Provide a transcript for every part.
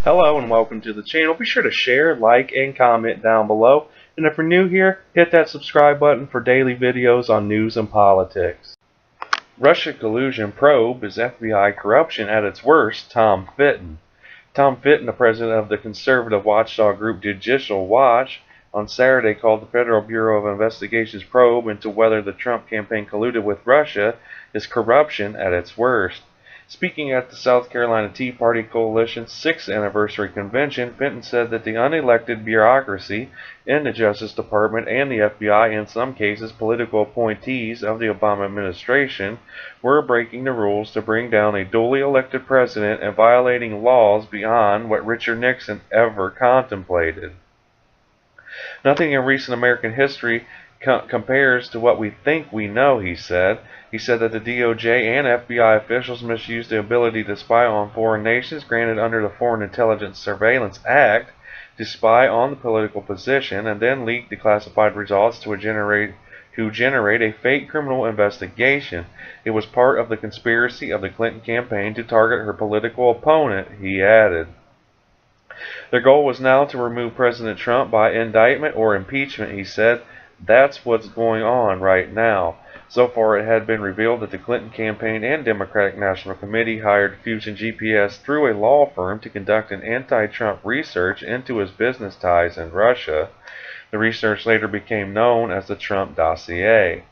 Hello and welcome to the channel. Be sure to share, like, and comment down below. And if you're new here, hit that subscribe button for daily videos on news and politics. Russia collusion probe is FBI corruption at its worst, Tom Fitton. Tom Fitton, the president of the conservative watchdog group Judicial Watch, on Saturday called the Federal Bureau of Investigation's probe into whether the Trump campaign colluded with Russia is corruption at its worst. Speaking at the South Carolina Tea Party Coalition's 6th anniversary convention, Fitton said that the unelected bureaucracy in the Justice Department and the FBI, in some cases political appointees of the Obama administration, were breaking the rules to bring down a duly elected president and violating laws beyond what Richard Nixon ever contemplated. Nothing in recent American history compares to what we think we know, he said. He said that the DOJ and FBI officials misused the ability to spy on foreign nations granted under the Foreign Intelligence Surveillance Act to spy on the political position and then leaked the classified results to generate a fake criminal investigation. It was part of the conspiracy of the Clinton campaign to target her political opponent, he added. Their goal was now to remove President Trump by indictment or impeachment, he said. That's what's going on right now. So far, it had been revealed that the Clinton campaign and Democratic National Committee hired Fusion GPS through a law firm to conduct an anti-Trump research into his business ties in Russia. The research later became known as the Trump dossier.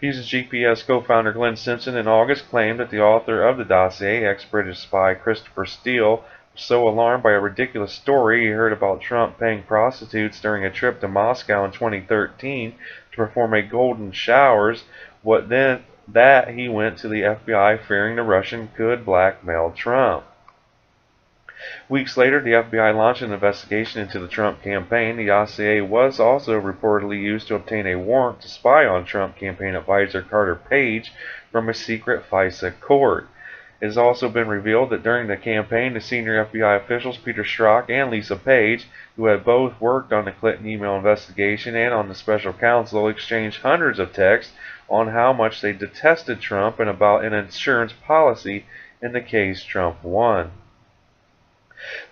Fusion GPS co-founder Glenn Simpson in August claimed that the author of the dossier, ex-British spy Christopher Steele, was so alarmed by a ridiculous story he heard about Trump paying prostitutes during a trip to Moscow in 2013 to perform a golden showers, that he went to the FBI fearing the Russian could blackmail Trump. Weeks later, the FBI launched an investigation into the Trump campaign. The dossier was also reportedly used to obtain a warrant to spy on Trump campaign advisor Carter Page from a secret FISA court. It has also been revealed that during the campaign, the senior FBI officials Peter Strzok and Lisa Page, who had both worked on the Clinton email investigation and on the special counsel, exchanged hundreds of texts on how much they detested Trump and about an insurance policy in the case Trump won.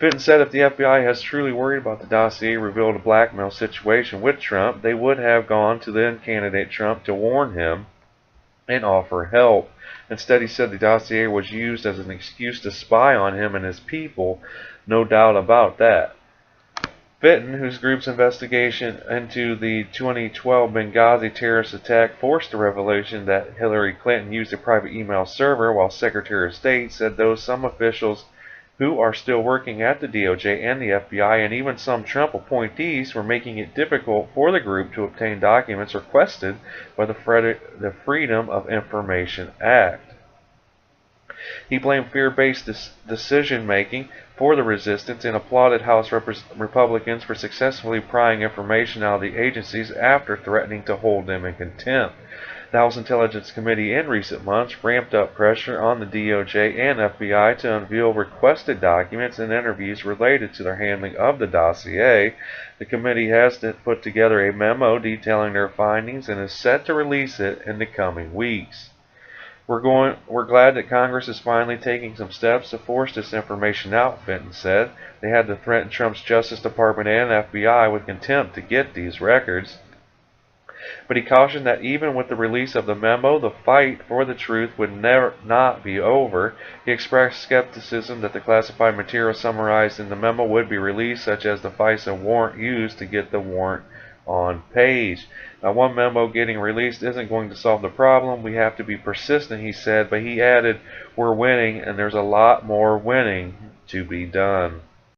Fitton said if the FBI has truly worried about the dossier revealed a blackmail situation with Trump, they would have gone to then candidate Trump to warn him and offer help. Instead, he said the dossier was used as an excuse to spy on him and his people, no doubt about that. Fitton, whose group's investigation into the 2012 Benghazi terrorist attack forced the revelation that Hillary Clinton used a private email server while Secretary of State, said though some officials who are still working at the DOJ and the FBI and even some Trump appointees were making it difficult for the group to obtain documents requested by the Freedom of Information Act. He blamed fear-based decision-making for the resistance and applauded House Republicans for successfully prying information out of the agencies after threatening to hold them in contempt. The House Intelligence Committee in recent months ramped up pressure on the DOJ and FBI to unveil requested documents and interviews related to their handling of the dossier. The committee has put together a memo detailing their findings and is set to release it in the coming weeks. We're glad that Congress is finally taking some steps to force this information out, Fitton said. They had to threaten Trump's Justice Department and FBI with contempt to get these records. But he cautioned that even with the release of the memo, the fight for the truth would not be over. He expressed skepticism that the classified material summarized in the memo would be released, such as the FISA warrant used to get the warrant on Page. Now, one memo getting released isn't going to solve the problem. We have to be persistent, he said, but he added, we're winning and there's a lot more winning to be done.